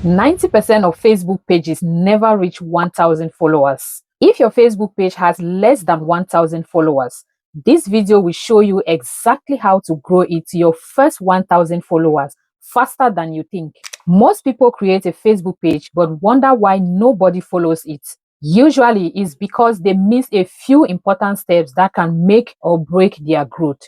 90% of Facebook pages never reach 1,000 followers. If your Facebook page has less than 1,000 followers, this video will show you exactly how to grow it to your first 1,000 followers faster than you think. Most people create a Facebook page but wonder why nobody follows it. Usually, it's because they miss a few important steps that can make or break their growth.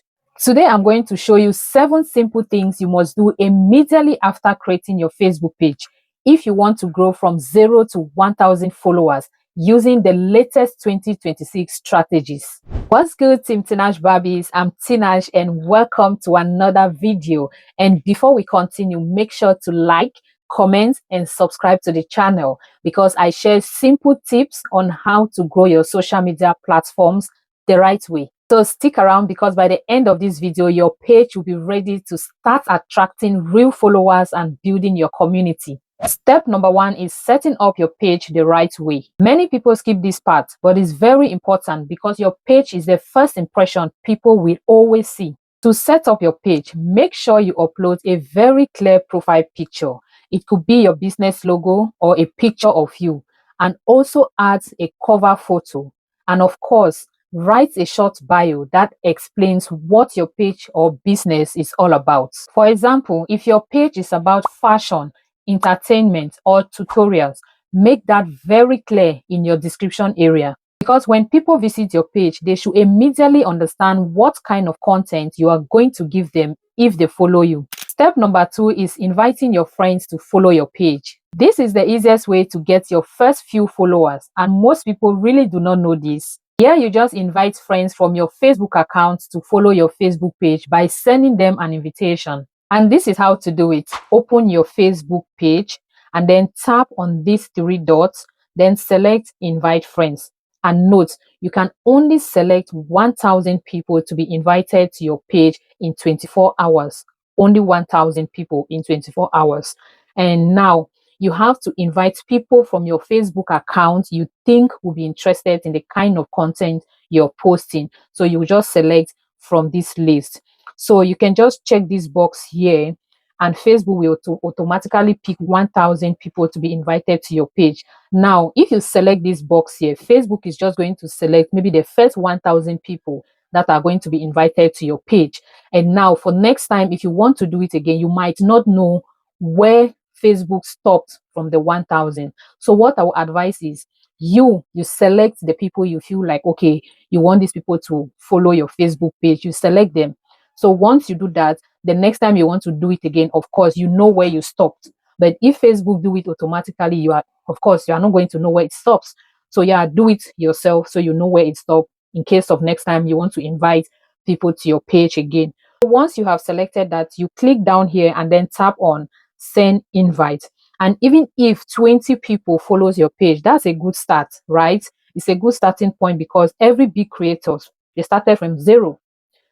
Today, I'm going to show you 7 simple things you must do immediately after creating your Facebook page if you want to grow from 0 to 1,000 followers using the latest 2026 strategies. What's good, Team Tinash Barbies? I'm Tinash and welcome to another video. And before we continue, make sure to like, comment, and subscribe to the channel because I share simple tips on how to grow your social media platforms the right way. So stick around because by the end of this video, your page will be ready to start attracting real followers and building your community. Step number 1 is setting up your page the right way. Many people skip this part, but it's very important because your page is the first impression people will always see. To set up your page, make sure you upload a very clear profile picture. It could be your business logo or a picture of you, and also add a cover photo. And of course, write a short bio that explains what your page or business is all about. For example, if your page is about fashion, entertainment, or tutorials, make that very clear in your description area. Because when people visit your page, they should immediately understand what kind of content you are going to give them if they follow you. Step number 2 is inviting your friends to follow your page. This is the easiest way to get your first few followers, and most people really do not know this. Here, you just invite friends from your Facebook account to follow your Facebook page by sending them an invitation. And this is how to do it. Open your Facebook page and then tap on these 3 dots, then select invite friends. And note, you can only select 1,000 people to be invited to your page in 24 hours. Only 1,000 people in 24 hours. And now you have to invite people from your Facebook account you think will be interested in the kind of content you're posting. So you just select from this list. So you can just check this box here and Facebook will automatically pick 1,000 people to be invited to your page. Now, if you select this box here, Facebook is just going to select maybe the first 1,000 people that are going to be invited to your page. And now for next time, if you want to do it again, you might not know where Facebook stopped from the 1,000. So what I would advise is you select the people you feel like, okay, you want these people to follow your Facebook page, you select them. So once you do that, the next time you want to do it again, of course, you know where you stopped. But if Facebook do it automatically, you are not going to know where it stops. So yeah, do it yourself so you know where it stopped in case of next time you want to invite people to your page again. Once you have selected that, you click down here and then tap on send invite. And even if 20 people follows your page, that's a good start, right? It's a good starting point because every big creators, they started from 0.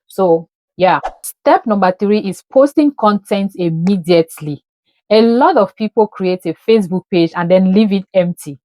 So yeah. Step number 3 is posting content immediately. A lot of people create a Facebook page and then leave it empty.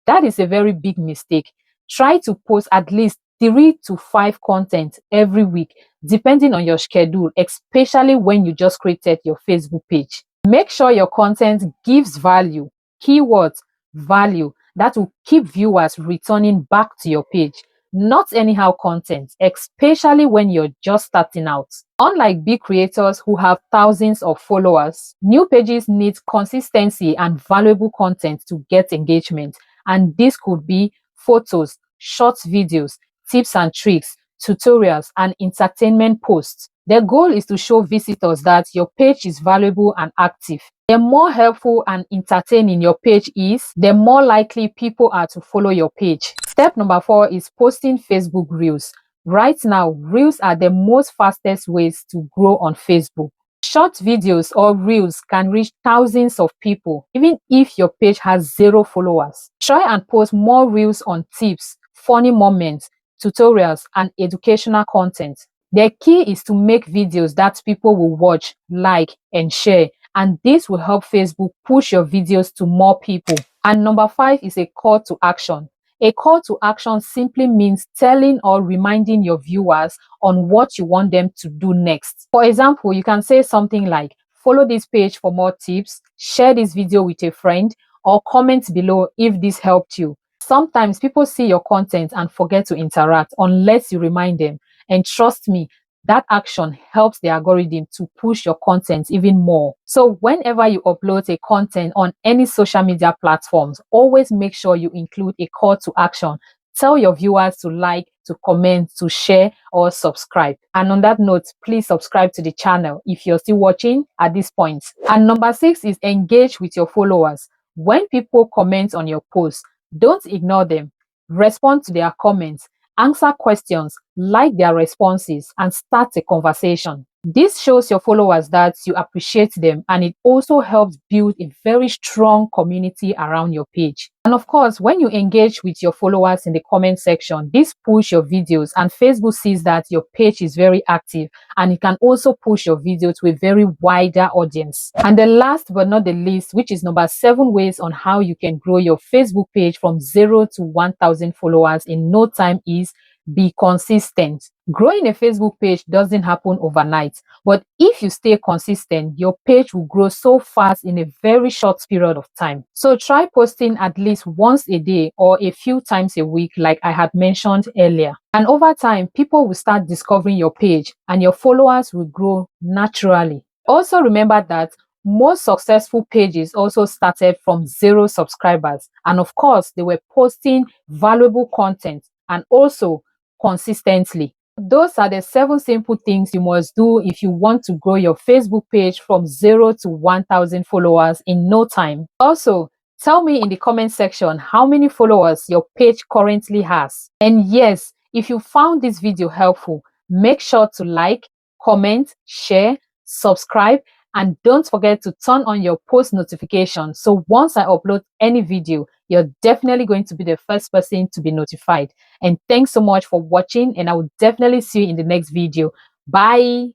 That is a very big mistake. Try to post at least 3 to 5 content every week, depending on your schedule, especially when you just created your Facebook page. Make sure your content gives value, keywords, value that will keep viewers returning back to your page. Not anyhow content, especially when you're just starting out. Unlike big creators who have thousands of followers, new pages need consistency and valuable content to get engagement. And this could be photos, short videos, tips and tricks, tutorials, and entertainment posts. The goal is to show visitors that your page is valuable and active. The more helpful and entertaining your page is, the more likely people are to follow your page. Step number 4 is posting Facebook Reels. Right now, Reels are the most fastest ways to grow on Facebook. Short videos or Reels can reach thousands of people, even if your page has 0 followers. Try and post more Reels on tips, funny moments, tutorials, and educational content. The key is to make videos that people will watch, like, and share, and this will help Facebook push your videos to more people. And number 5 is a call to action. A call to action simply means telling or reminding your viewers on what you want them to do next. For example, you can say something like, follow this page for more tips, share this video with a friend, or comment below if this helped you. Sometimes people see your content and forget to interact unless you remind them. And trust me, that action helps the algorithm to push your content even more. So whenever you upload a content on any social media platforms, always make sure you include a call to action. Tell your viewers to like, to comment, to share, or subscribe. And on that note, please subscribe to the channel if you're still watching at this point. And number 6 is engage with your followers. When people comment on your post, don't ignore them. Respond to their comments, answer questions, like their responses, and start a conversation. This shows your followers that you appreciate them, and it also helps build a very strong community around your page. And of course, when you engage with your followers in the comment section, this push your videos, and Facebook sees that your page is very active, and it can also push your video to a very wider audience. And the last but not the least, which is number 7 ways on how you can grow your Facebook page from 0 to 1,000 followers in no time is be consistent. Growing a Facebook page doesn't happen overnight, but if you stay consistent, your page will grow so fast in a very short period of time. So try posting at least once a day or a few times a week, like I had mentioned earlier. And over time, people will start discovering your page and your followers will grow naturally. Also remember that most successful pages also started from 0 subscribers. And of course, they were posting valuable content and also consistently. Those are the 7 simple things you must do if you want to grow your Facebook page from 0 to 1,000 followers in no time. Also, tell me in the comment section how many followers your page currently has. And yes, if you found this video helpful, make sure to like, comment, share, subscribe, and don't forget to turn on your post notifications. So once I upload any video, you're definitely going to be the first person to be notified. And thanks so much for watching, and I will definitely see you in the next video. Bye.